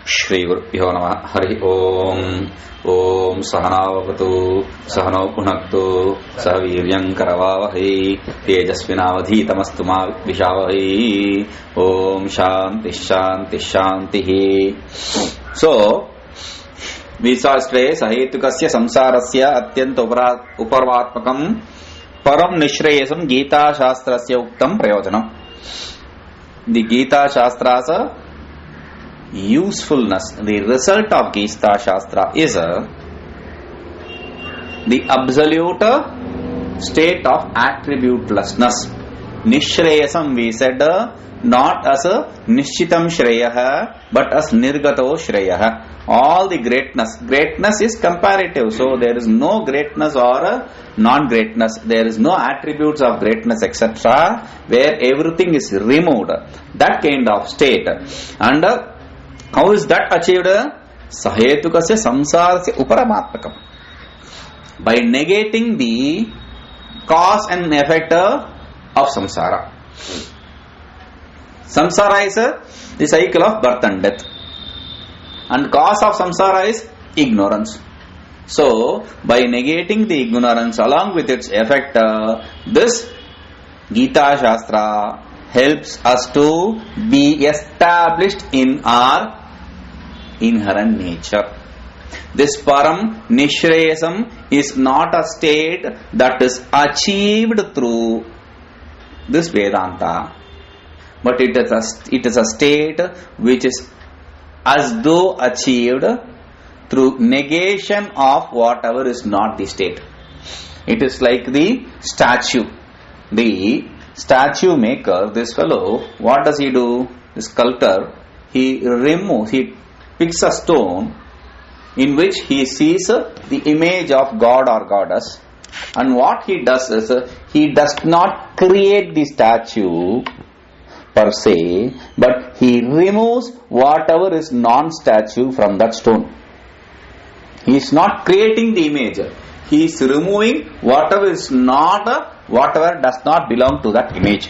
श्रीगुरुभ्यो नमः। हरि ओम। ओम सहनावतु सहनौ पुनक्तु सह वीर्यं करवावहै तेजस्विनावधीतमस्तु मा विद्विषावहै। ओम शांति शांति शांति। So we saw yesterday sahetukasya samsarasya atyanta uparvatmakam param nishreyasam Gita Shastrasya uktam prayojanam. The Gita Shastra's usefulness, the result of Gita Shastra is the absolute state of attributelessness. Nishreyasam we said not as a Nishchitam Shreyah but as Nirgato Shreyah. All the greatness is comparative, so there is no greatness or non-greatness, there is no attributes of greatness etc. where everything is removed, that kind of state. And how is that achieved? Sahetukasya samsarasya uparamatmakam, by negating the cause and effect of samsara. Samsara is the cycle of birth and death, and cause of samsara is ignorance. So, by negating the ignorance along with its effect, this Gita Shastra helps us to be established in our inherent nature. This Param Nishreyasam is not a state that is achieved through this Vedanta, but it is a state which is as though achieved through negation of whatever is not the state. It is like the statue. The statue maker, this fellow, what does he do? The sculptor, he picks a stone in which he sees the image of God or goddess, and what he does is he does not create the statue per se, but he removes whatever is non-statue from that stone. He is not creating the image, he is removing whatever is not, whatever does not belong to that image.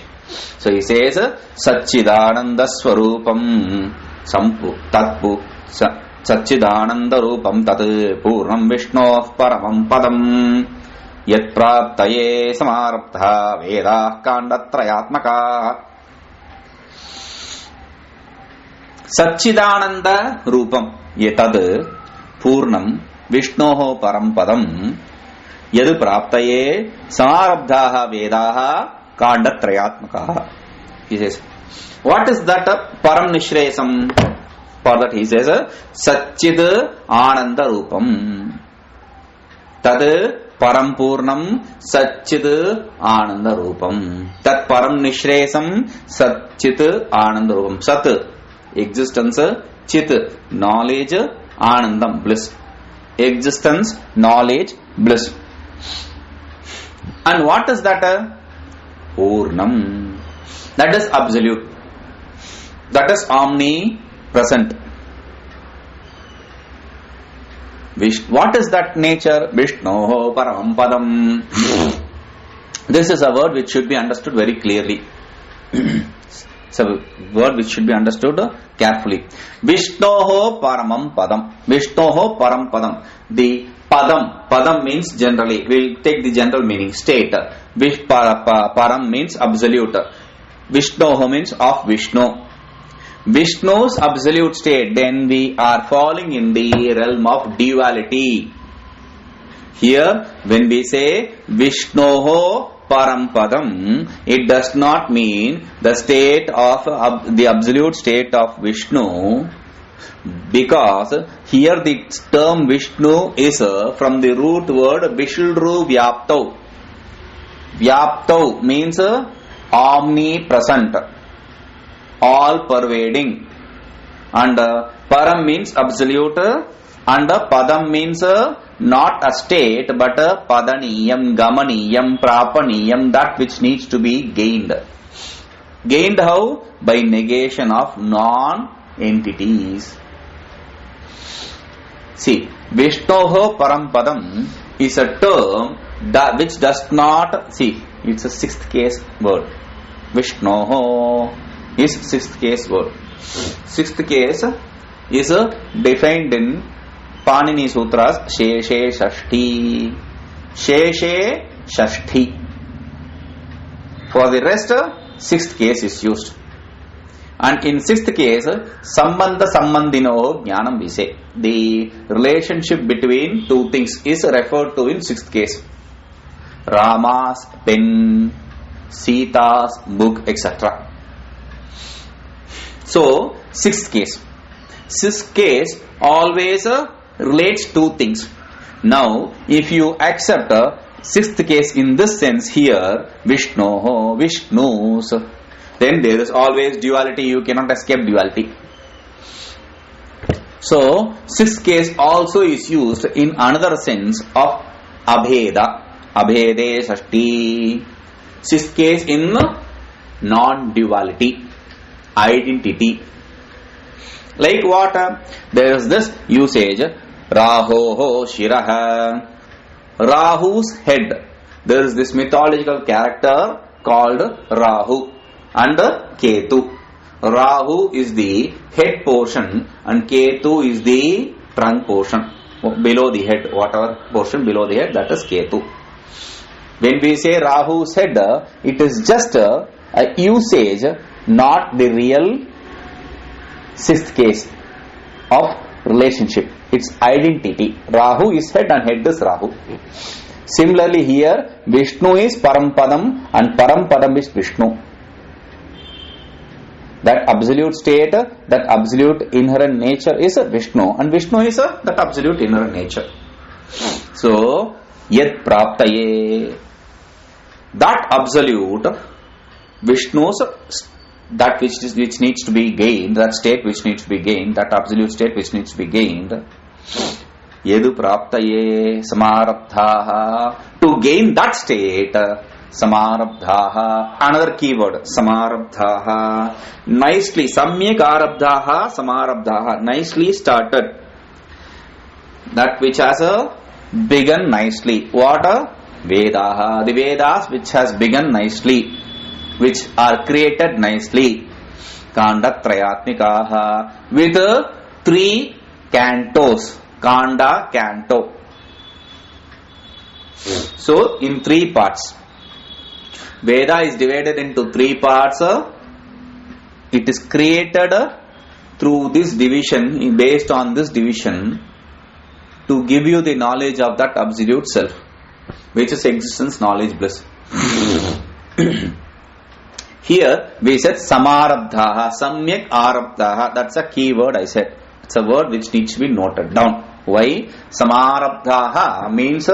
So he says Satchidananda Swarupam Sampu Tatpu Satchidananda Rupam Tat Purnam Vishnoh Paramam Padam Yat Praptaye Samarabdha Vedah Kandatrayatmaka. Satchidananda Rupam Yetad Purnam Vishnoho Parampadam Yadu Praptaye Samarabdhaha Vedaha Kandatrayatmaka. He says, what is that Param Nishreyasam? For that he says Satchid Ananda Rupam Tad Param Purnam Satchid Ananda Rupam. Tat Param Nishreyasam Satchid Ananda Rupam. Sat existence, Chit knowledge, Anandam bliss. Existence, knowledge, bliss. And what is that? Purnam. That is absolute. That is omnipresent. What is that nature? Vishnoho Paramam Padam. This is a word which should be understood very clearly. It's a word which should be understood carefully. Vishnoho Paramam Padam. Vishnoho Param Padam. The Padam means generally. We will take the general meaning. State. Param means absolute. Vishnoho means of Vishnu. Vishnu's absolute state. Then we are falling in the realm of duality. Here, when we say Vishnoho Parampadam, it does not mean the state of the absolute state of Vishnu, because here the term Vishnu is from the root word Vishildru Vyaptau. Vyaptau means omnipresent, all pervading, and Param means absolute, and Padam means not a state but a Padaniyam, Gamaniyam, Prapaniyam, that which needs to be gained. Gained how? By negation of non-entities. See, Vishnoho Parampadam is a term which does not, see, it's a sixth case word. Vishnoho is sixth case word. Sixth case is defined in Panini Sutras Sheshe Shashti. Sheshe Shashti. For the rest, sixth case is used. And in sixth case, Sambandha Sambandhino Jnanam we say. The relationship between two things is referred to in sixth case. Rama's pen, Sita's book, etc. So, sixth case. Sixth case always relates two things. Now, if you accept sixth case in this sense here, Vishnu, Vishnus, then there is always duality. You cannot escape duality. So, sixth case also is used in another sense of Abheda. Abhede Shashti. Sixth case in non-duality. Identity. Like what? There is this usage, Rahoho Shiraha. Rahu's head. There is this mythological character called Rahu and Ketu. Rahu is the head portion and Ketu is the trunk portion. Below the head, whatever portion below the head, that is Ketu. When we say Rahu's head, it is just a usage, not the real sixth case of relationship. Its identity. Rahu is head and head is Rahu. Similarly here, Vishnu is Parampadam and Parampadam is Vishnu. That absolute state, that absolute inherent nature is Vishnu and Vishnu is that absolute inherent nature. So, Yat Praptaye, that absolute Vishnu's, that which needs to be gained, that state which needs to be gained, that absolute state which needs to be gained, Yedu Praptaye Samarabdhaha, to gain that state, Samarabdhaha, another keyword, Samarabdhaha, nicely, Samyak Arabdhaha, Samarabdhaha, nicely started, that which has begun nicely. What? Vedaha, the Vedas which has begun nicely, which are created nicely. Kanda Trayatmikaha, with 3 cantos. Kanda, canto. So, in 3 parts. Veda is divided into 3 parts. It is created through this division, based on this division, to give you the knowledge of that absolute self, which is existence, knowledge, bliss. Here we said Samarabdhaha, Samyak Arabdhaha. That's a key word I said. It's a word which needs to be noted down. Why? Samarabdhaha means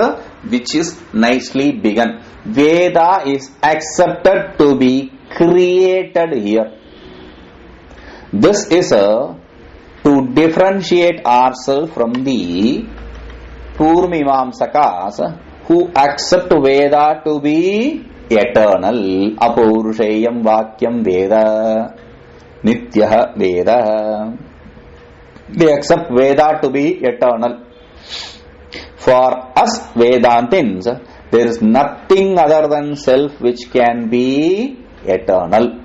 which is nicely begun. Veda is accepted to be created here. This is to differentiate ourselves from the Purmimamsakas who accept Veda to be eternal. Apaurusheyam Vakyam Veda Nityaha Veda. They accept Veda to be eternal. For us Vedantins, there is nothing other than self which can be eternal.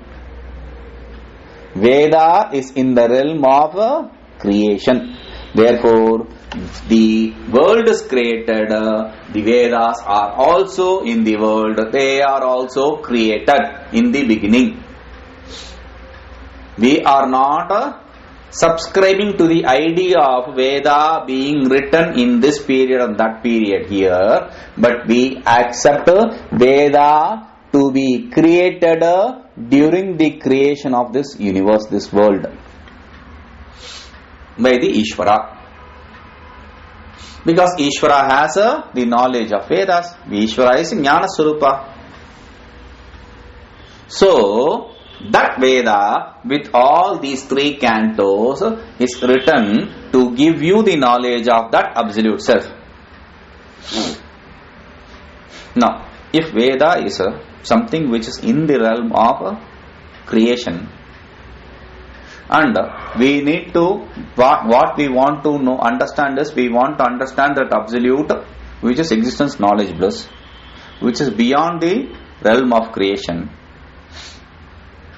Veda is in the realm of creation. Therefore, the world is created, the Vedas are also in the world, they are also created in the beginning. We are not subscribing to the idea of Veda being written in this period and that period here, but we accept Veda to be created during the creation of this universe, this world, by the Ishvara. Because Ishvara has the knowledge of Vedas. Ishvara is Jnana Swarupa. So, that Veda with all these 3 cantos is written to give you the knowledge of that absolute self. Now, if Veda is something which is in the realm of creation, and we need to, what we want to know, understand is, we want to understand that absolute which is existence, knowledge, bliss, which is beyond the realm of creation.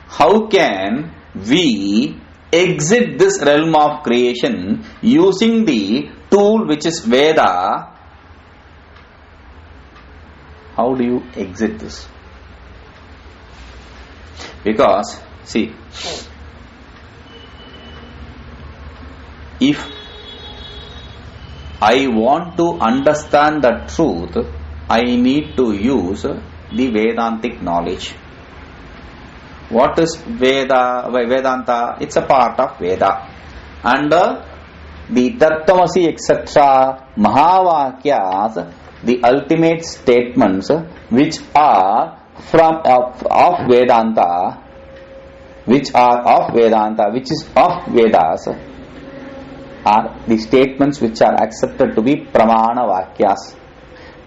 How can we exit this realm of creation using the tool which is Veda, how do you exit this? Because, see, if I want to understand the truth, I need to use the Vedantic knowledge. What is Vedanta? It's a part of Veda. And the Tattvamasi etc. Mahavakyas, the ultimate statements which are of Vedanta, which is of Vedas, are the statements which are accepted to be Pramana Vakyas.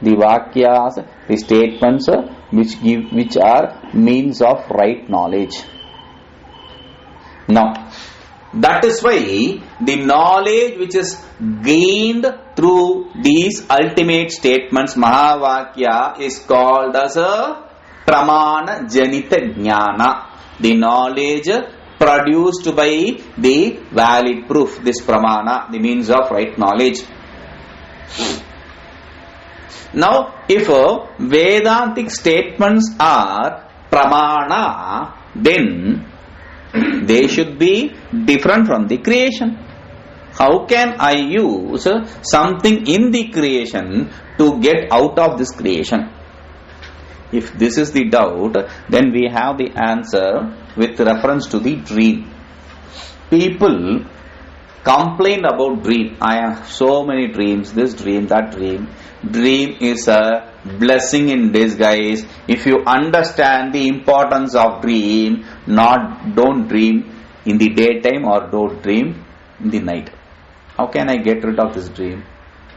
The Vakyas, the statements which are means of right knowledge. Now, that is why the knowledge which is gained through these ultimate statements, Mahavakya, is called as a Pramana Janita Jnana. The knowledge produced by the valid proof, this Pramana, the means of right knowledge. Now, if Vedantic statements are Pramana, then they should be different from the creation. How can I use something in the creation to get out of this creation? If this is the doubt, then we have the answer with reference to the dream. People complain about dream. I have so many dreams, this dream, that dream. Dream is a blessing in disguise. If you understand the importance of dream, don't dream in the daytime or don't dream in the night. How can I get rid of this dream?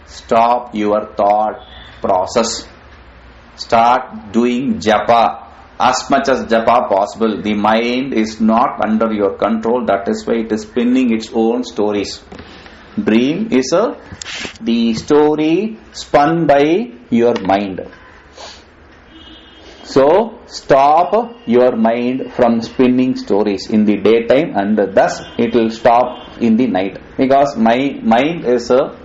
Stop your thought process. Start doing japa as much as japa possible. The mind is not under your control. That is why it is spinning its own stories. Dream is the story spun by your mind. So stop your mind from spinning stories in the daytime, and thus it will stop in the night. Because my mind is a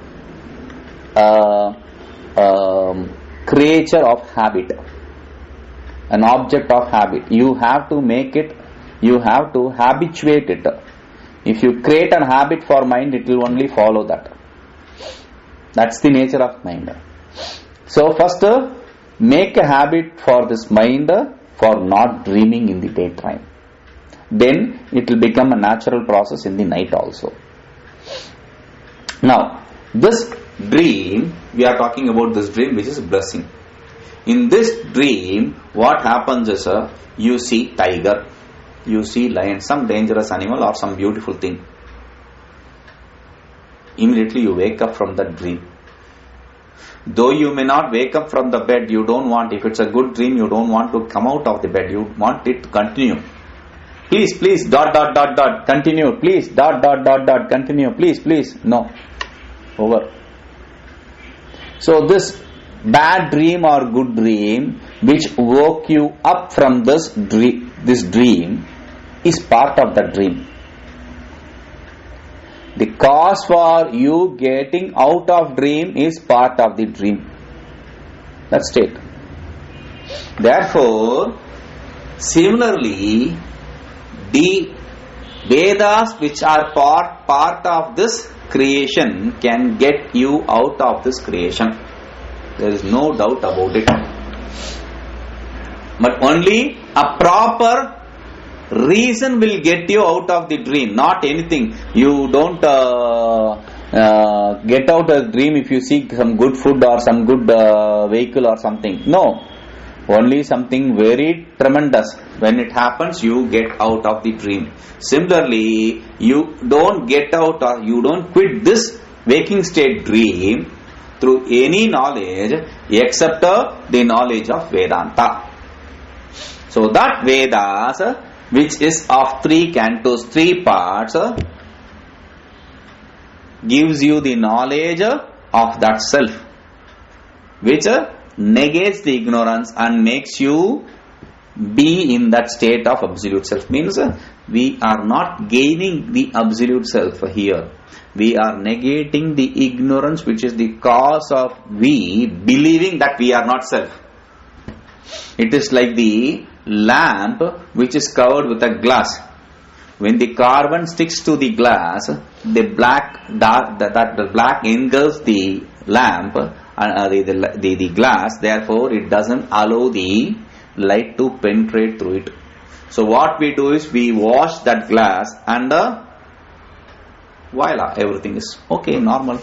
creature of habit, an object of habit. You have to make it, you have to habituate it. If you create a habit for mind, it will only follow that. That's the nature of mind. So first, make a habit for this mind for not dreaming in the daytime. Then it will become a natural process in the night also. Now, this dream, we are talking about this dream which is a blessing. In this dream, what happens is you see tiger, you see lion, some dangerous animal or some beautiful thing. Immediately you wake up from that dream. Though you may not wake up from the bed, you don't want, if it's a good dream, you don't want to come out of the bed, you want it to continue. Please, continue, please, continue, please, no, over. So this bad dream or good dream which woke you up from this dream is part of the dream. The cause for you getting out of dream is part of the dream. That's it. Therefore, similarly, the Vedas which are part of this creation can get you out of this creation. There is no doubt about it. But only a proper reason will get you out of the dream, not anything. You don't get out of the dream if you seek some good food or some good vehicle or something. No. Only something very tremendous. When it happens, you get out of the dream. Similarly, you don't get out or you don't quit this waking state dream through any knowledge except the knowledge of Vedanta. So that Vedas, which is of 3 cantos, 3 parts, gives you the knowledge of that self, which negates the ignorance and makes you be in that state of absolute self. Means we are not gaining the absolute self here. We are negating the ignorance which is the cause of we believing that we are not self. It is like the lamp which is covered with a glass. When the carbon sticks to the glass, the black engulfs the lamp and the glass. Therefore, it doesn't allow the light to penetrate through it. So what we do is we wash that glass and voila, everything is okay, normal.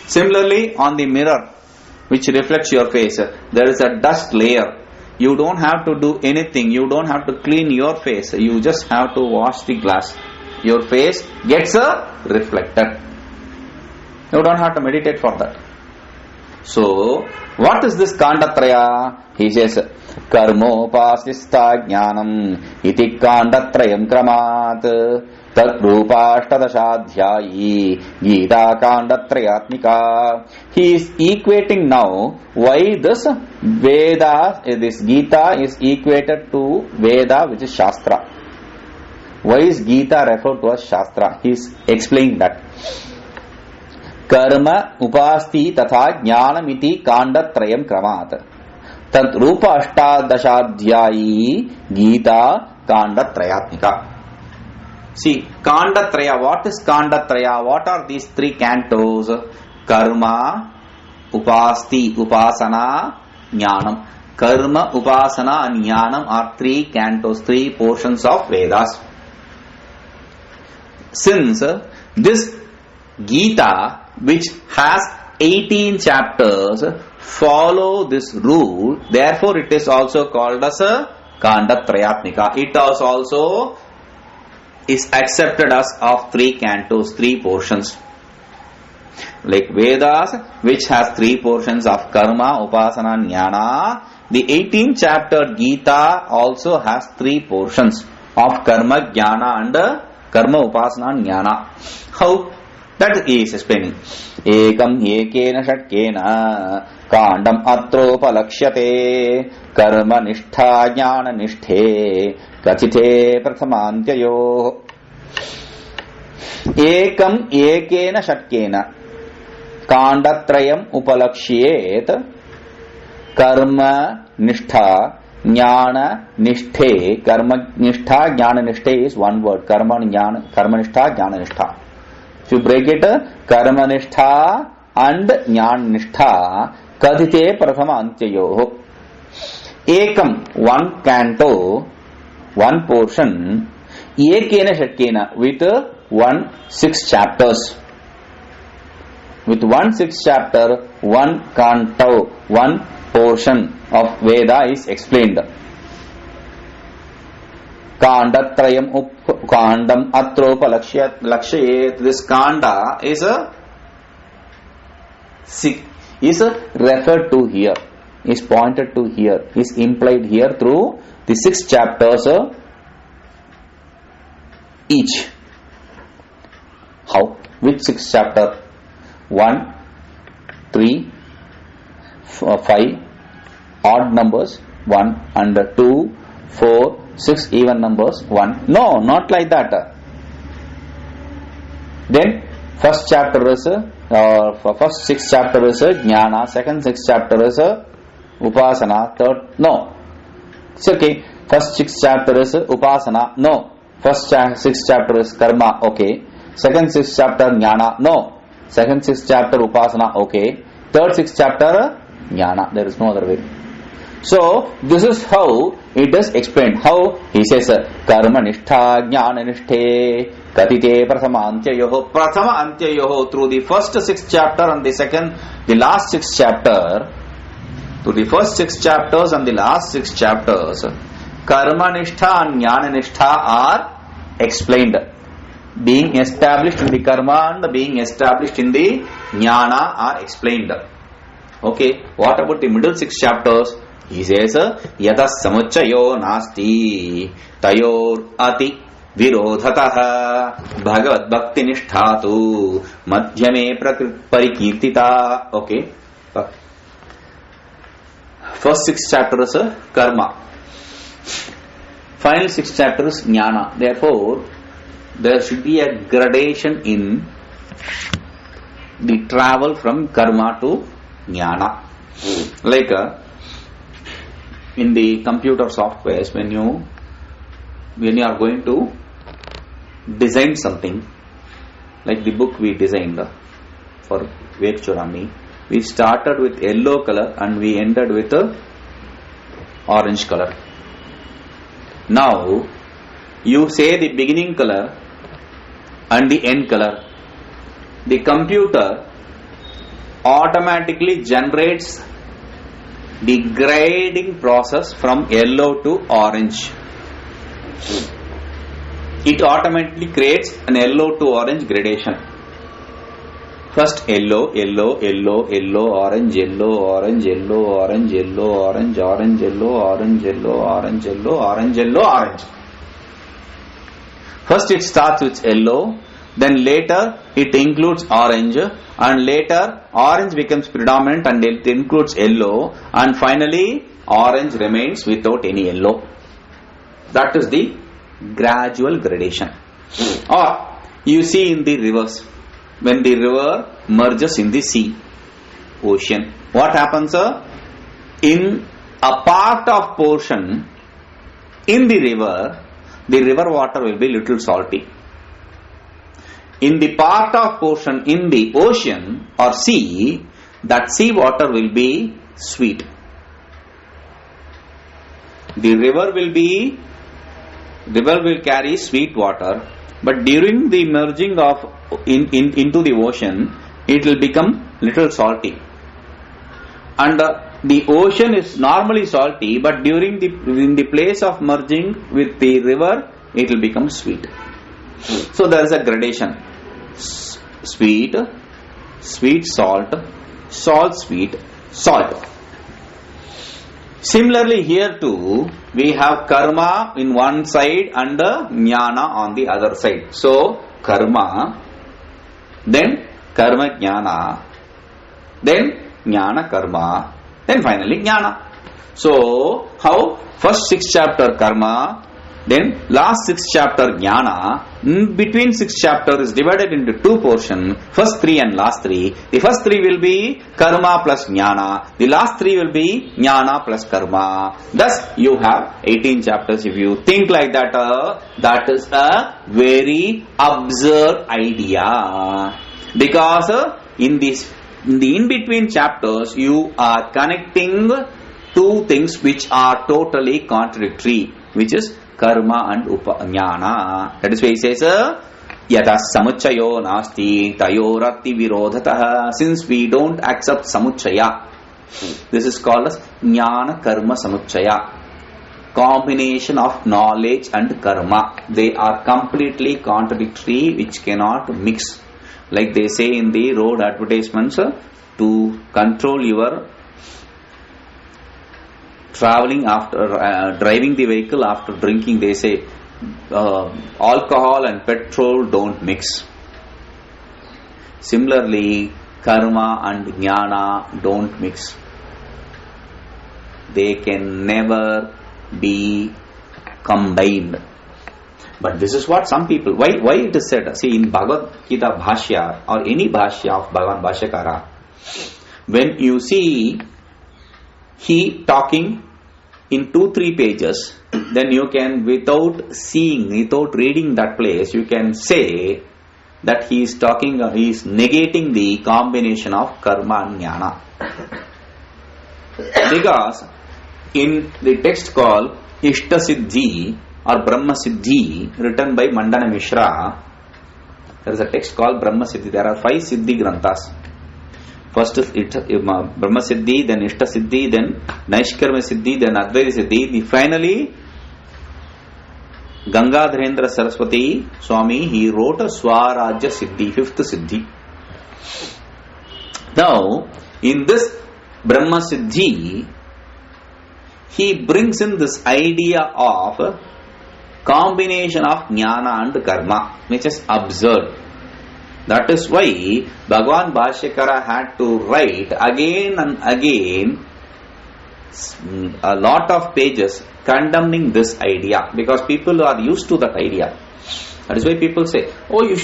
Similarly, on the mirror which reflects your face, there is a dust layer. You don't have to do anything. You don't have to clean your face. You just have to wash the glass. Your face gets reflected. You don't have to meditate for that. So, what is this Kandatraya? He says, Karmopasista jnanam iti Kandatrayam kramat tat rupashtadashadhyayi Gita Kandatrayatmika. He is equating now why this Veda, this Gita is equated to Veda, which is Shastra. Why is Gita referred to as Shastra? He is explaining that. Karma upasti tatha jnanamiti Kandatrayam kramat tat rupa ashtadashadhyayi Gita Kandatrayatmika. See, Kandatraya, what is Kandatraya? What are these three cantos? Karma, Upasti, Upasana, Jnanam. Karma, Upasana and Jnanam are three cantos, three portions of Vedas. Since this Gita, which has 18 chapters, follow this rule, therefore it is also called as a Kandatrayatmika. It also is accepted as of three cantos, three portions. Like Vedas, which has three portions of Karma, Upasana, Jnana, the 18th chapter Gita also has three portions of Karma, Jnana and Karma, Upasana and Jnana. How? That he is explaining. Ekam ekena shatkena kandam atropalaksyate karma nishtha jnana nishthe kachite prathamantyayo. Ekam ekena shatkena kandatrayam upalakshyet karma nishtha jnana nishthe. Karma nishtha jnana nishthe is one word. Karma nishtha jnana nishtha. If you break it, karma nishtha and jnana nishtha kadhite prathama antyayo. Ekam, one canto, one portion, ekena shatkena, with 1/6 chapters. With 1/6 chapter, one canto, one portion of Veda is explained. Kandatrayam kandam atropalakshayet. This kanda is referred to here, is pointed to here, is implied here through the 6 chapters each. How? Which 6 chapter? 1, 3, 5, odd numbers 1, and 2, 4, 6 even numbers 1. No, not like that. Then first chapter is first 6 chapter is Jnana, second 6 chapter is Upasana, third no. It's okay. First 6 chapter is Upasana, no. First 6 chapter is Karma, okay. Second 6 chapter Jnana, no. Second 6 chapter Upasana, okay. Third 6 chapter Jnana. There is no other way. So this is how it is explained. How? He says karma nishtha jnana nishthe katite prathama antyayoho. Prathama antyayoho, through the first 6 chapter and the last 6 chapter, through the first 6 chapters and the last 6 chapters, karma nishtha and jnana nishtha are explained. Being established in the karma and being established in the jnana are explained. Okay, what about the middle 6 chapters? He says, Yatas samuchayo nasti tayor ati virodhataha bhagavad bhakti nishtatu madhyame parikirtita. Okay. First 6 chapters karma. Final 6th chapter is Jnana. Therefore, there should be a gradation in the travel from karma to Jnana. Like in the computer softwares, when you are going to design something, like the book we designed for Vivek Chorami, we started with yellow color and we ended with orange color. Now you say the beginning color and the end color. The computer automatically generates the grading process from yellow to orange. It automatically creates an yellow to orange gradation. First yellow, yellow, yellow, yellow, orange, yellow, orange, yellow, orange, yellow, orange, orange, yellow, orange, yellow, orange, yellow, orange, yellow, orange. First it starts with yellow, then later it includes orange, and later orange becomes predominant and it includes yellow, and finally orange remains without any yellow. That is the gradual gradation. Or you see in the rivers, when the river merges in the sea, ocean, what happens? In a part of portion in the river water will be little salty. In the part of portion in the ocean or sea, that sea water will be sweet. The river will carry sweet water, but during the merging of into the ocean, it will become little salty. And the ocean is normally salty, but in the place of merging with the river, it will become sweet. So there is a gradation: sweet, sweet, salt, salt, sweet, salt. Similarly, here too, we have karma in one side and jnana on the other side. So, karma, then karma jnana, then jnana karma, then finally jnana. So, how? First 6th chapter karma, then last 6th chapter jnana. Between 6th chapter is divided into 2 portions, first 3 and last 3. The first 3 will be karma plus jnana. The last 3 will be jnana plus karma. Thus you have 18 chapters. If you think like that, that is a very absurd idea. Because in the in-between chapters, you are connecting 2 things which are totally contradictory, which is karma and jnana. That is why he says, yata samuchayo nasti tayorati virodhatah. Since we don't accept samuchaya, this is called as jnana karma samuchaya. Combination of knowledge and karma. They are completely contradictory, which cannot mix. Like they say in the road advertisements, to control your traveling after driving the vehicle after drinking, they say alcohol and petrol don't mix. Similarly, karma and jnana don't mix. They can never be combined. But this is what some people, why it is said, see in Bhagavad Gita Bhashya or any Bhashya of Bhagavan Bhashyakara, when you see he talking in 2-3 pages, then you can, without reading that place, you can say that he is negating the combination of karma and jnana. Because in the text called Ishta Siddhi or Brahma Siddhi, written by Mandana Mishra, there is a text called Brahma Siddhi. There are 5 Siddhi Granthas. First is Brahma Siddhi, then Ishta Siddhi, then Naishkarma Siddhi, then Advaita Siddhi. Finally, Gangadharendra Saraswati Swami, he wrote a Swarajya Siddhi, 5th Siddhi. Now, in this Brahma Siddhi, he brings in this idea of combination of jnana and karma, which is absurd. That is why Bhagavan Bhashyakara had to write again and again a lot of pages condemning this idea, because people are used to that idea. That is why people say, oh, you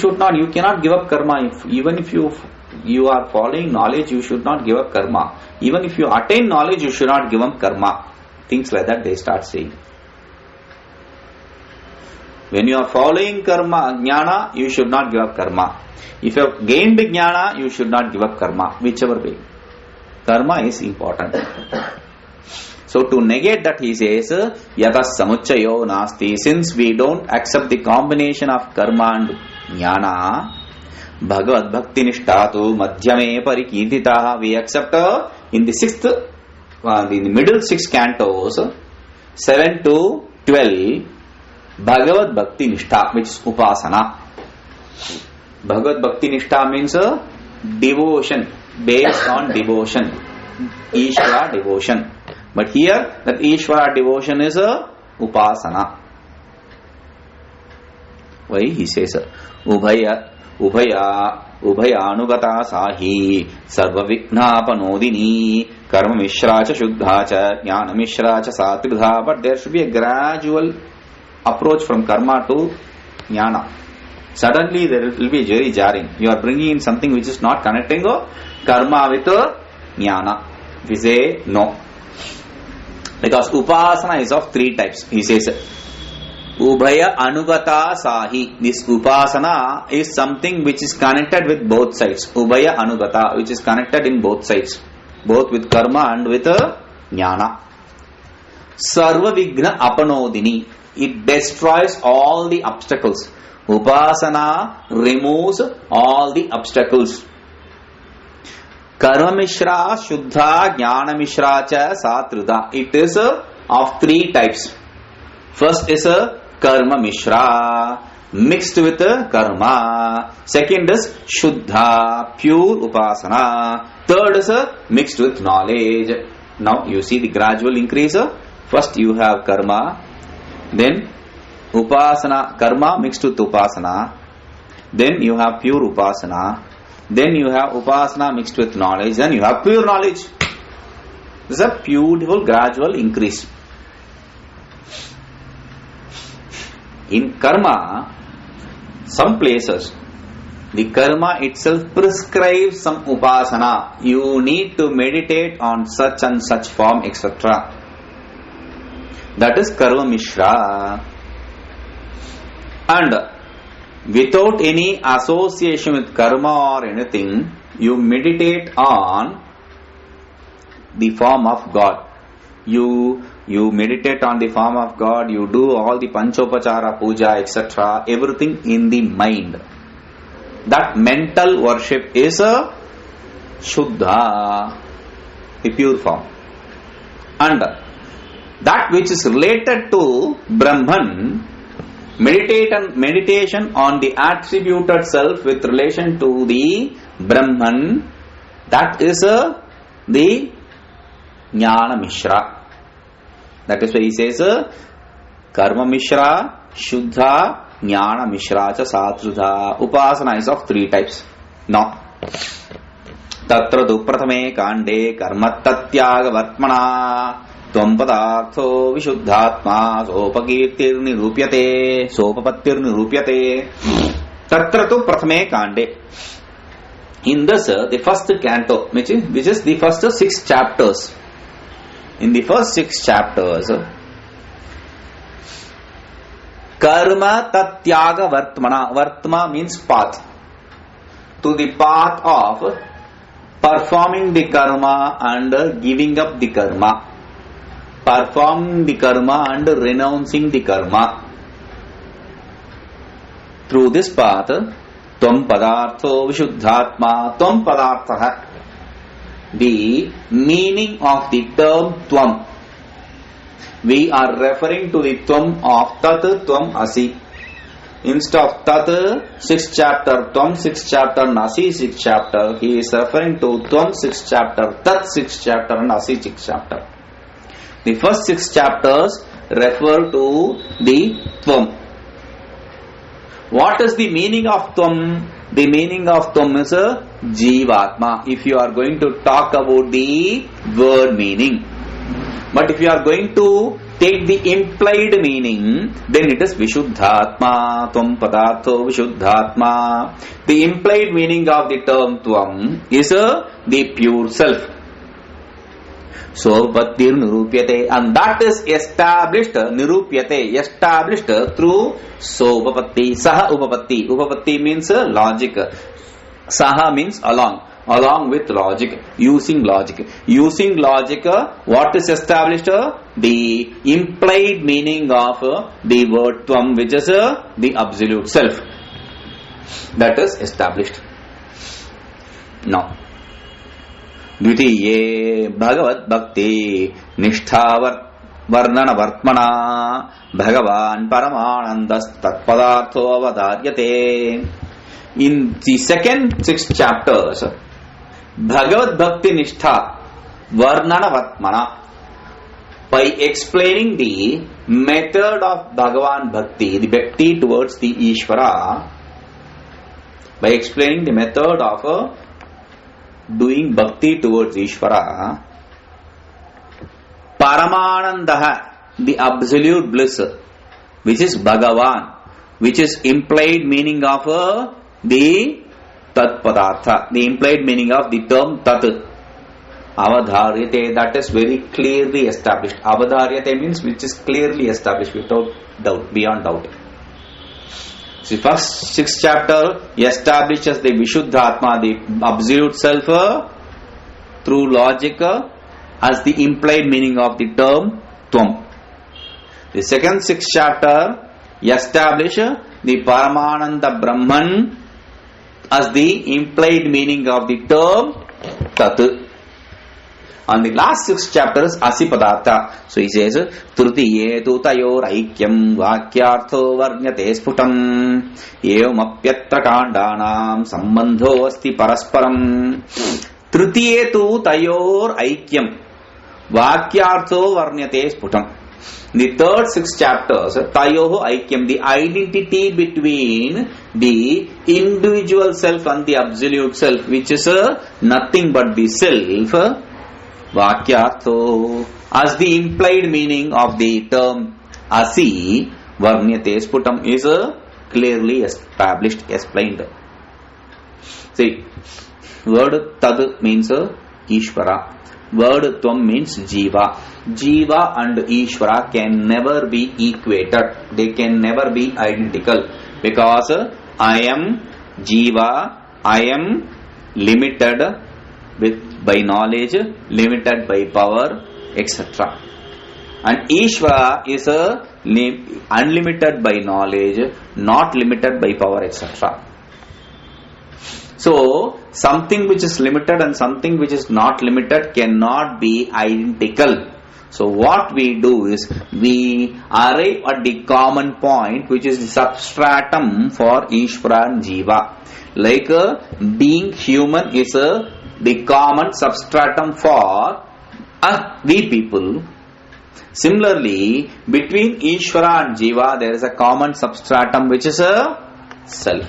cannot give up karma. Even if you are following knowledge, you should not give up karma. Even if you attain knowledge, you should not give up karma. Things like that they start saying. When you are following karma, jnana, you should not give up karma. If you have gained jnana, you should not give up karma, whichever way. Karma is important. So to negate that, he says, yatas samuchayo nasti. Since we don't accept the combination of karma and jnana, bhagavad bhakti nishtatu madhyame parikirtitaha. We accept in the middle 6 cantos, 7 to 12, Bhagavad Bhakti Nishtha, which is Upasana. Bhagavad Bhakti Nishtha means devotion, based on devotion, Ishvara devotion. But here, that Ishvara devotion is Upasana. Why? He says, Ubhaya anugata sahi sarva vignapanodini karma mishra cha shuddha cha jnana mishra cha satridha. But there should be a gradual approach from karma to jnana. Suddenly there will be very jarring. You are bringing in something which is not connecting karma with jnana. We say no. Because upasana is of 3 types. He says, Ubhaya anugata sahi. This upasana is something which is connected with both sides. Ubhaya anugata, which is connected in both sides, both with karma and with jnana. Sarva vigna apanodini. It destroys all the obstacles. Upasana removes all the obstacles. Karma mishra shuddha jnana mishra cha satrudha. It is of 3 types. First is karma mishra, mixed with karma. Second is shuddha, pure upasana. Third is mixed with knowledge. Now you see the gradual increase. First you have karma, then upasana, karma mixed with upasana. Then you have pure upasana. Then you have upasana mixed with knowledge. Then you have pure knowledge. This is a beautiful gradual increase. In karma, some places, the karma itself prescribes some upasana. You need to meditate on such and such form, etc. That is karma mishra. And without any association with karma or anything, you meditate on the form of God. You meditate on the form of God, you do all the panchopachara puja, etc. Everything in the mind. That mental worship is a shuddha, the pure form. And that which is related to Brahman, meditation on the attributed self with relation to the Brahman, that is the Jnana Mishra. That is why he says Karma Mishra, Shuddha, Jnana Mishra cha Satrudha. Upasana is of 3 types. Now, Tatra tu prathame kande karma tatyaga vartmana tvam padartho vishuddhatma sopakirtir nirupyate. Tatra tu prathame kande. In this, the first canto, which is the first 6 chapters. In the first 6 chapters, karma tatyaga vartmana. Vartma means path. To the path of performing the karma and giving up the karma. Performing the karma and renouncing the karma. Through this path, tvam padartho vishuddhatma. Tvam padartha. The meaning of the term tvam. We are referring to the tvam of tat tvam asi. Instead of tat 6th chapter, tvam 6th chapter, and asi 6th chapter, he is referring to tvam 6th chapter, tat 6th chapter, and asi 6th chapter. The first 6 chapters refer to the tvam. What is the meaning of tvam? The meaning of tvam is Jivatma. If you are going to talk about the word meaning, But if you are going to take the implied meaning, then it is Vishuddhatma, Tvam Padartho Vishuddhatma. The implied meaning of the term Tvam is the pure self. So, Bhattir Nirupyate, and that is established, Nirupyate, established through Sobapatti, Saha Upapatti. Upapatti means logic. Saha means along with logic, using logic. Using logic, what is established? The implied meaning of the word Tvam, which is the absolute self. That is established. Now, द्वितीये भगवत भक्ति निष्ठावर वर्णन वर्त्मना भगवान परमानंदस्तत्पदार्थो अवधार्यते. In the second 6 chapters, Bhagavad Bhakti Nishtha Varnana Vatmana, by explaining the method of Bhagavan Bhakti, the Bhakti towards the Ishvara, by explaining the method of doing Bhakti towards Ishvara, Paramanandaha, the absolute bliss, which is Bhagavan, which is implied meaning of the Tat Padartha, the implied meaning of the term Tat. Avadharyate, that is very clearly established. Avadharyate means which is clearly established without doubt, beyond doubt. So, first 6 chapter establishes the Vishuddhatma, the absolute self, through logic as the implied meaning of the term Tvam. The second 6 chapter establishes the Paramananda Brahman as the implied meaning of the term Tat. And the last 6 chapters Asipadartha. So he says, Trutiye tu tayor aikyam vakyartho varnyate sputam evam apyatra kandanam sambandho asti parasparam. Trutiye tu tayor aikyam vakyartho varnyate sputam. The third 6 chapters, Tayoho Aikyam, the identity between the individual self and the absolute self, which is nothing but the self, Vakyartho, as the implied meaning of the term Asi, Varnyate Sputam, is clearly established, explained. See, word Tad means Ishvara. Word Tvam means Jiva. Jiva and Ishvara can never be equated. They can never be identical. Because I am Jiva, I am limited by knowledge, limited by power, etc. And Ishvara is unlimited by knowledge, not limited by power, etc. So, something which is limited and something which is not limited cannot be identical. So, what we do is, we arrive at the common point, which is the substratum for Ishvara and Jiva. Like being human is the common substratum for we people. Similarly, between Ishvara and Jiva, there is a common substratum, which is a self.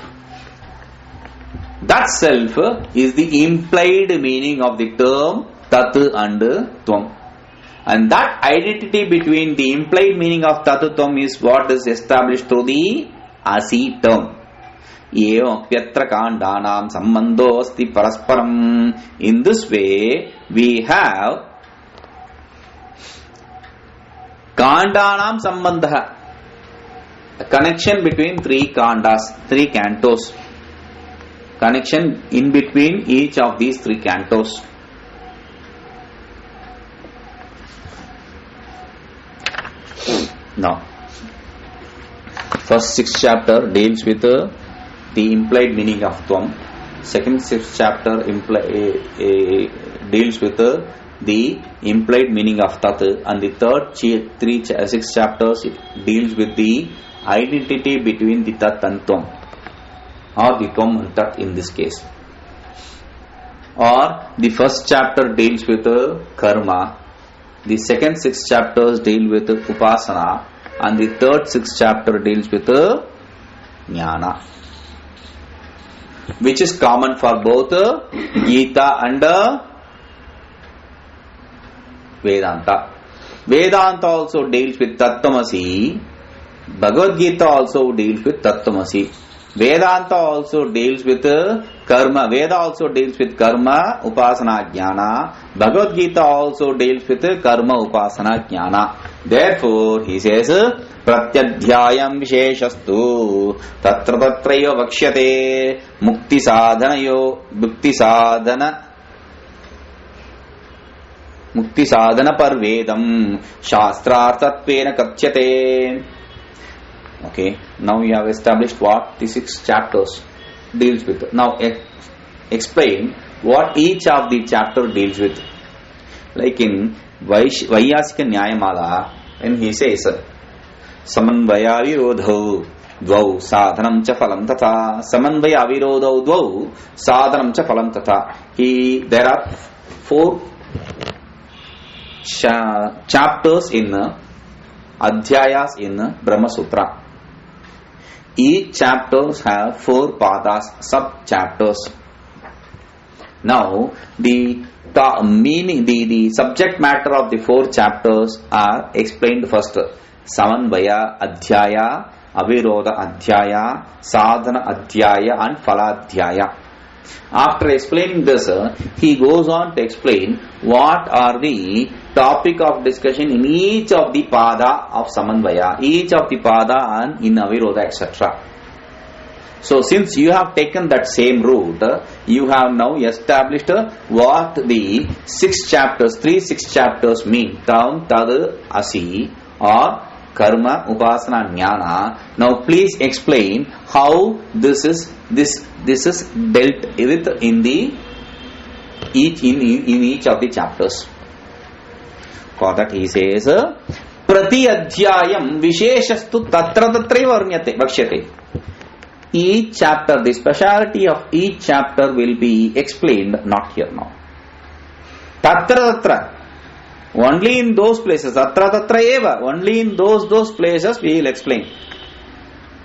That self is the implied meaning of the term Tat and Tvam. And that identity between the implied meaning of Tat Tvam is what is established through the Asi term. Evam apyatra kandanam sambandho asti parasparam. In this way, we have kandanam sambandha, a connection between 3 kandas, 3 cantos. Connection in between each of these 3 cantos. Now, first 6 chapter deals with the implied meaning of Tvam. Second 6 chapter deals with the implied meaning of Tat. And the third 6 chapters deals with the identity between the Tat and Tvam, or the Tvam and Tat in this case. Or the first chapter deals with karma, the second 6 chapters deal with upasana, and the third 6 chapter deals with jnana, which is common for both Gita and Vedanta. Vedanta also deals with Tattvamasi. Bhagavad Gita also deals with Tattvamasi. Vedanta also deals with karma. Veda also deals with karma, upasana, jnana. Bhagavad Gita also deals with karma, upasana, jnana. Therefore, he says, Pratyadhyayam visheshastu tatra tatraiva vakshate mukti sadhana parvedam shastrartatvena katyate. Okay, now we have established what the 6 chapters deals with. Now explain what each of the chapter deals with. Like in Vaiyasika Nyayamala, when he says Samanvaya Virodhau Dvau Sadhanam cha phalam tatha. Samanvaya Virodhau Dvau Sadhanam cha phalam tatha. There are 4 chapters in Adhyayas in Brahma Sutra. Each chapters have 4 padas, sub-chapters. Now, the meaning, the subject matter of the 4 chapters are explained first. Samanvaya Adhyaya, Avirodha Adhyaya, Sadhana Adhyaya and Phaladhyaya. After explaining this, he goes on to explain what are the topic of discussion in each of the pada of Samanvaya, each of the pada and in Avirodha, etc. So, since you have taken that same route, you have now established what the 6 chapters, 6 chapters mean. Tam, Tad, Asi or Karma, Upasana, Jnana. Now, please explain how this is dealt with in each of the chapters. For that he says, Prati Adhyayam Visheshastu Tatra Tatraiva Vakshate. Each chapter, the speciality of each chapter will be explained, not here now. Tatra Tatra. Only in those places, Tatra Tatra Eva. Only in those places we will explain.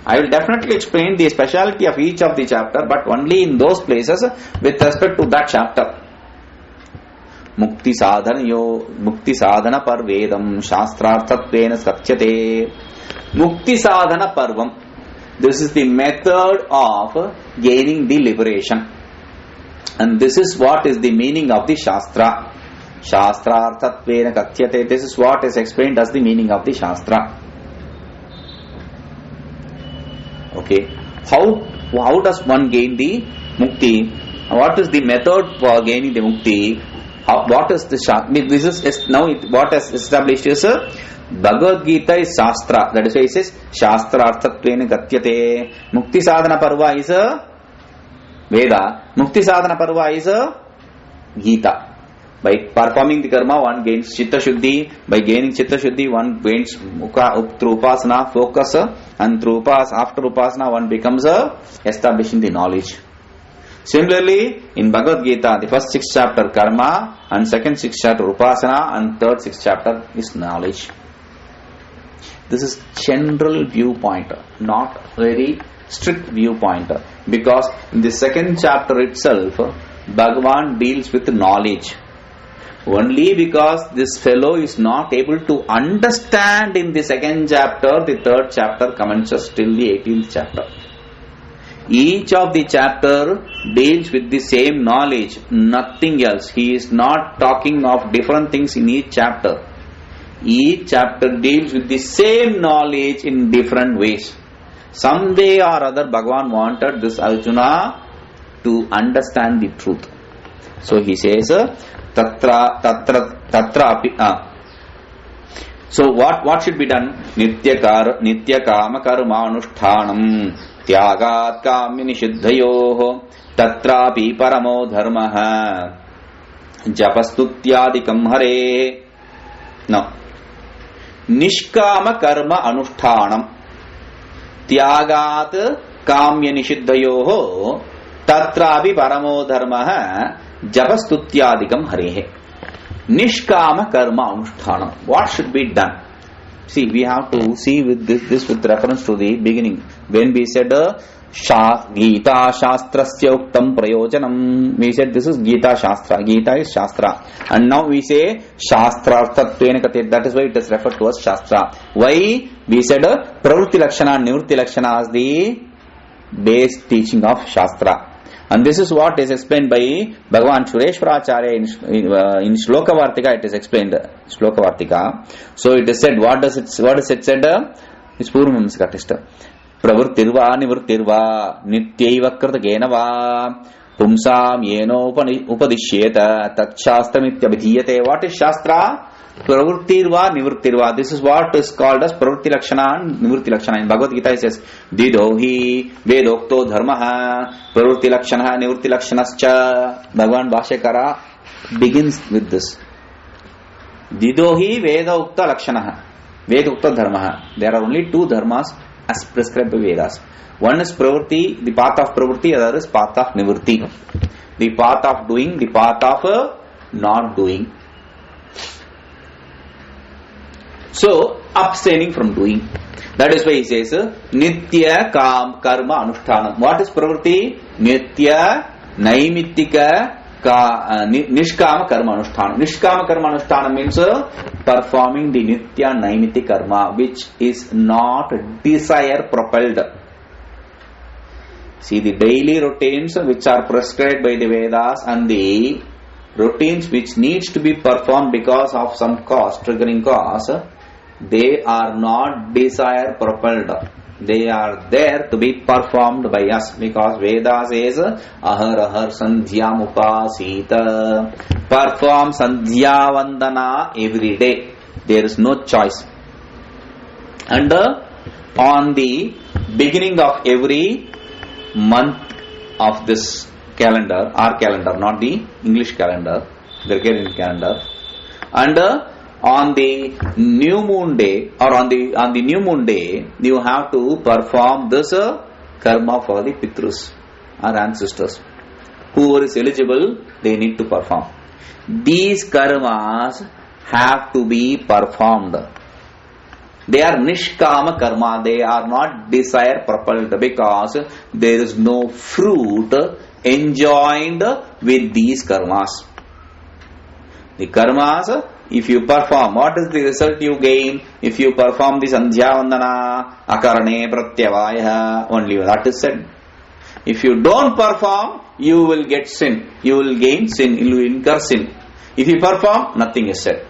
I will definitely explain the speciality of each of the chapter, but only in those places with respect to that chapter. Mukti sadhana parvedam shastrartatvena satyate. Mukti sadhana parvam. This is the method of gaining the liberation. And this is what is the meaning of the Shastra. Shastrartatvena katyate. This is what is explained as the meaning of the Shastra. Okay, how does one gain the mukti? What is the method for gaining the mukti? What is the Shastra? This is now what is established is Bhagavad Gita is Shastra. That is why it says Shastrartatvena katyate. Mukti sadhana parva is Veda. Mukti sadhana parva is Gita. By performing the karma, one gains Chitta Shuddhi. By gaining Chitta Shuddhi, one gains through Upasana, focus, and through after Upasana, one becomes establishing the knowledge. Similarly, in Bhagavad Gita, the first 6 chapter karma, and second 6 chapter Upasana, and third 6 chapter is knowledge. This is general viewpoint, not very strict viewpoint, because in the second chapter itself, Bhagavan deals with knowledge. Only because this fellow is not able to understand in the second chapter, the third chapter commences till the 18th chapter. Each of the chapter deals with the same knowledge, nothing else. He is not talking of different things in each chapter. Each chapter deals with the same knowledge in different ways. Someday or other, Bhagavan wanted this Arjuna to understand the truth. So he says, Tatra api. So what should be done? Nitya kama karma anushtanam tyagat kamya nishiddhayoh tatrapi paramo dharmaha japastutyadikam hare. No. Nishkama karma anushtanam tyagat kamya nishiddhayoh tatrapi paramo dharmaha japastutyadikam harehe. Nishkama karma anushtanam. What should be done? See, we have to see with this with reference to the beginning. When we said Gita Shastrasya Uktam Prayojanam, we said this is Gita Shastra. Gita is Shastra. And now we say Shastra Arthatvena Kathit. That is why it is referred to as Shastra. Why? We said Pravritti Lakshana and Nivritti Lakshana as the base teaching of Shastra. And this is what is explained by Bhagavan Sureshwaracharya in Shloka Vartika. It is explained Shloka Vartika. So it is said, what is it said? It's Purvamamsika text. Pravrittirva nivrittirva nityaiva kritagenava pumsam yeno upadishyeta tatshastamityabhidhiyate. What is Shastra? Pravrittirva nivrittirva. This is what is called as Pravritti Lakshana and Nivritti Lakshana. In Bhagavad Gita it says, Didohi Vedokto Dharmaha Pravritti Lakshana Nivritti Lakshanascha. Bhagavan Bhashyakara begins with this. Didohi Vedokta Lakshana Vedokta Dharmaha. There are only two dharmas as prescribed by Vedas. One is Pravritti, the path of Pravritti, other is path of Nivritti. The path of doing, the path of not doing. So, abstaining from doing. That is why he says, Nitya Karma Anushtanam. What is Pravritti? Nitya Naimittika Nishkama Karma Anushtanam. Nishkama Karma Anushtanam means performing the Nitya Naimittika Karma, which is not desire propelled. See, the daily routines which are prescribed by the Vedas and the routines which needs to be performed because of some cause, triggering cause, they are not desire propelled. They are there to be performed by us, because Veda says ahar ahar sandhyam upasita. Perform sandhya vandana every day. There is no choice. And on the beginning of every month of this calendar, our calendar, not the English calendar, Gregorian calendar, and on the new moon day, or on the new moon day, you have to perform this karma for the Pitrus, our ancestors. Whoever is eligible, they need to perform. These karmas have to be performed. They are nishkama karma. They are not desire propelled, because there is no fruit enjoined with these karmas. The karmas, if you perform, what is the result you gain? If you perform the Sandhya Vandana, Akarane Pratyavaya, only that is said. If you don't perform, you will get sin. You will gain sin, you will incur sin. If you perform, nothing is said.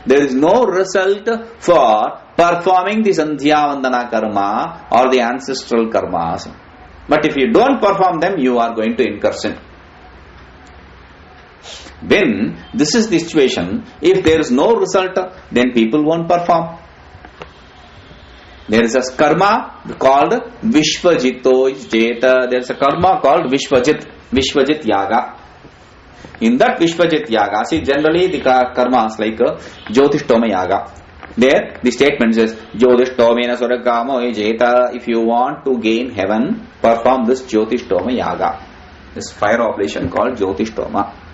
There is no result for performing the Sandhya Vandana karma or the ancestral karmas. But if you don't perform them, you are going to incur sin. When this is the situation, if there is no result, then people won't perform. There is a karma called Vishvajito Jeta. There is a karma called Vishvajit Yaga. In that Vishvajit Yaga, see, generally the karmas like Jyotishtoma Yaga. There the statement says Jyotishtoma Swaragamo Jeta. If you want to gain heaven, perform this Jyotishtoma Yaga. This fire oblation called Jyotishtoma.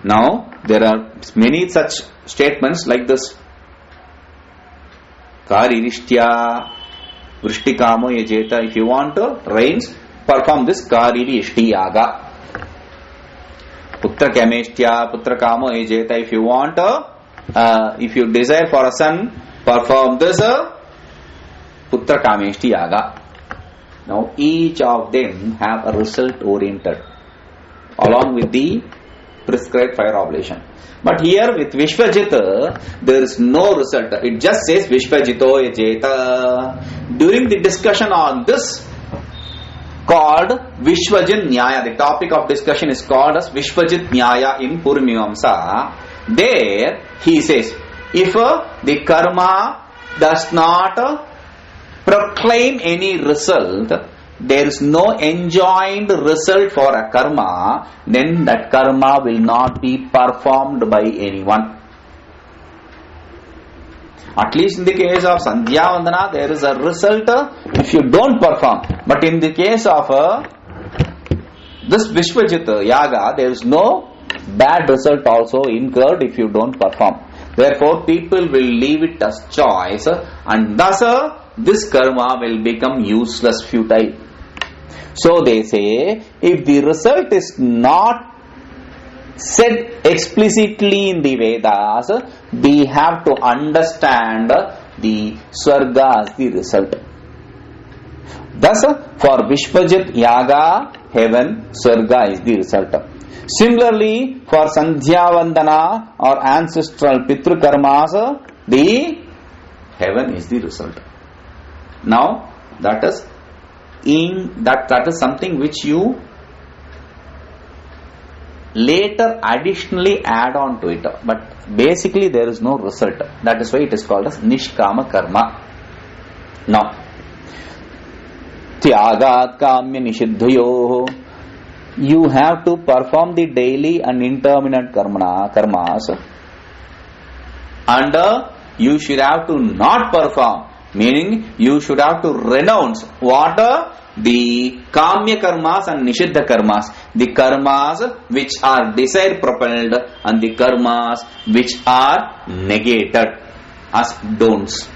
Now, there are many such statements like this. Karirishthya Vrishtikamo Yajeta. If you want rains, perform this Kariri Ishti Yaga. Putra Kameshtya Putra Kamo Yajeta. If you want, if you desire for a son, perform this Putra Kameshti Yaga. Now, each of them have a result oriented, along with the prescribed fire oblation. But here with Vishvajita, there is no result. It just says Vishvajito Yajeta. During the discussion on this, called Vishvajit Nyaya, the topic of discussion is called as Vishvajit Nyaya in Purmimamsa. There he says, if the karma does not proclaim any result, there is no enjoined result for a karma, then that karma will not be performed by anyone. At least in the case of Sandhya Vandana, there is a result if you don't perform. But in the case of this Vishvajita Yaga, there is no bad result also incurred if you don't perform. Therefore, people will leave it as choice, and thus this karma will become useless, futile. So they say, if the result is not said explicitly in the Vedas, we have to understand the Swarga as the result. Thus, for Vishwajit Yaga, heaven, Swarga is the result. Similarly, for Sandhya Vandana or ancestral Pitru Karmas, the heaven is the result. Now, that is something which you later additionally add on to it, but basically there is no result. That is why it is called as Nishkama Karma. Now, Tyagat Kamya Nishiddhayo, you have to perform the daily and intermittent karmas, and you should have to not perform, meaning you should have to renounce what the Kamya Karmas and Nishiddha Karmas, the karmas which are desire propelled and the karmas which are negated as don'ts.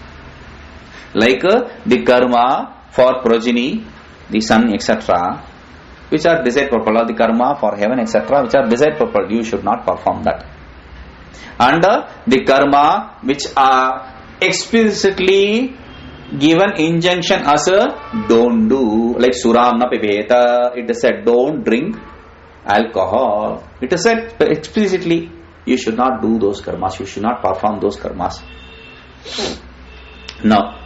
Like the karma for progeny, the son, etc., which are desire propelled, the karma for heaven, etc., which are desire propelled, you should not perform that. And the karma which are explicitly given injunction as a don't do, like Suram na pibeta, it is said don't drink alcohol. It is said explicitly you should not do those karmas, you should not perform those karmas. Now,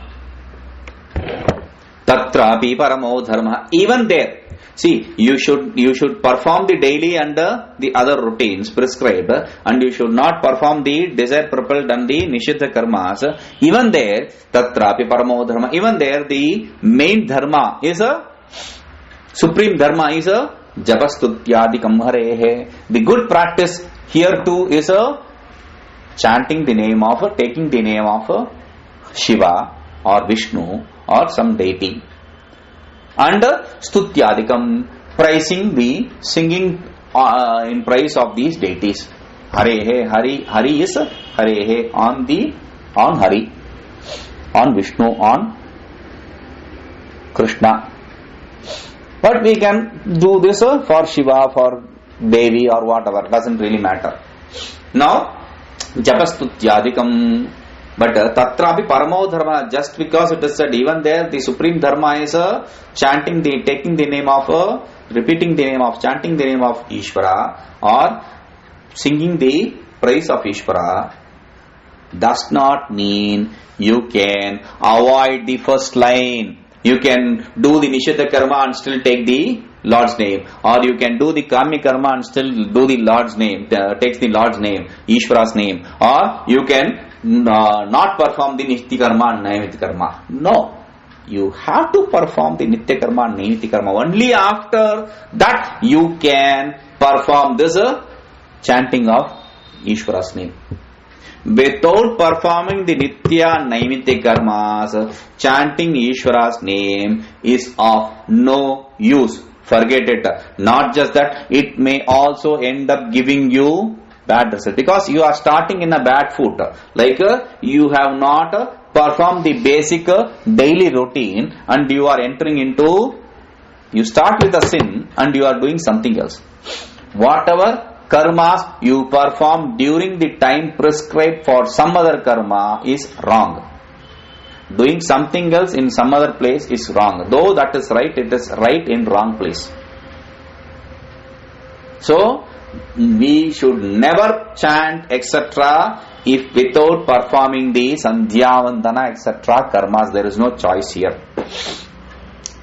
tatrapi paramo dharma, even there, see, you should perform the daily and the other routines prescribed, and you should not perform the desire propelled and the nishiddha karmas. Even there, tatrapi paramo dharma, even there the main dharma is a supreme dharma is a japastutyadikam harehe. The good practice here too is a chanting the name of, taking the name of Shiva or Vishnu or some deity. And stutyadikam, praising the singing in praise of these deities. Harehe, Hari is Harehe, on Hari, on Vishnu, on Krishna. But we can do this for Shiva, for Devi or whatever, doesn't really matter. Now, japastutyadikam. But tatrapi paramo dharma, just because it is said, even there the supreme dharma is chanting the, taking the name of, repeating the name of, chanting the name of Ishvara or singing the praise of Ishvara, does not mean you can avoid the first line. You can do the Nishiddha karma and still take the Lord's name, or you can do the Kamya karma and still do the Lord's name, takes the Lord's name, Ishvara's name, or you can not perform the Nitya karma and Naimitya karma. No, you have to perform the Nitya karma and Naimitya karma. Only after that you can perform this chanting of Ishvara's name. Without performing the Nitya and Naimitya karmas, chanting Ishvara's name is of no use. Forget it. Not just that, it may also end up giving you bad result, because you are starting in a bad foot. Like you have not performed the basic daily routine and you are entering into, you start with a sin and you are doing something else. Whatever karmas you perform during the time prescribed for some other karma is wrong. Doing something else in some other place is wrong. Though that is right, it is right in wrong place. So, we should never chant etc. if without performing the Sandhya Vandana etc. karmas. There is no choice here.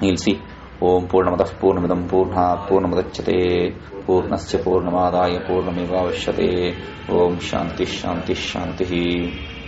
You will see. Om Purnamadah Purnamidam Purnat Purnamadachyate Purnasya Purnamadaya Purnameva Vashyate. Om Shanti Shanti Shanti.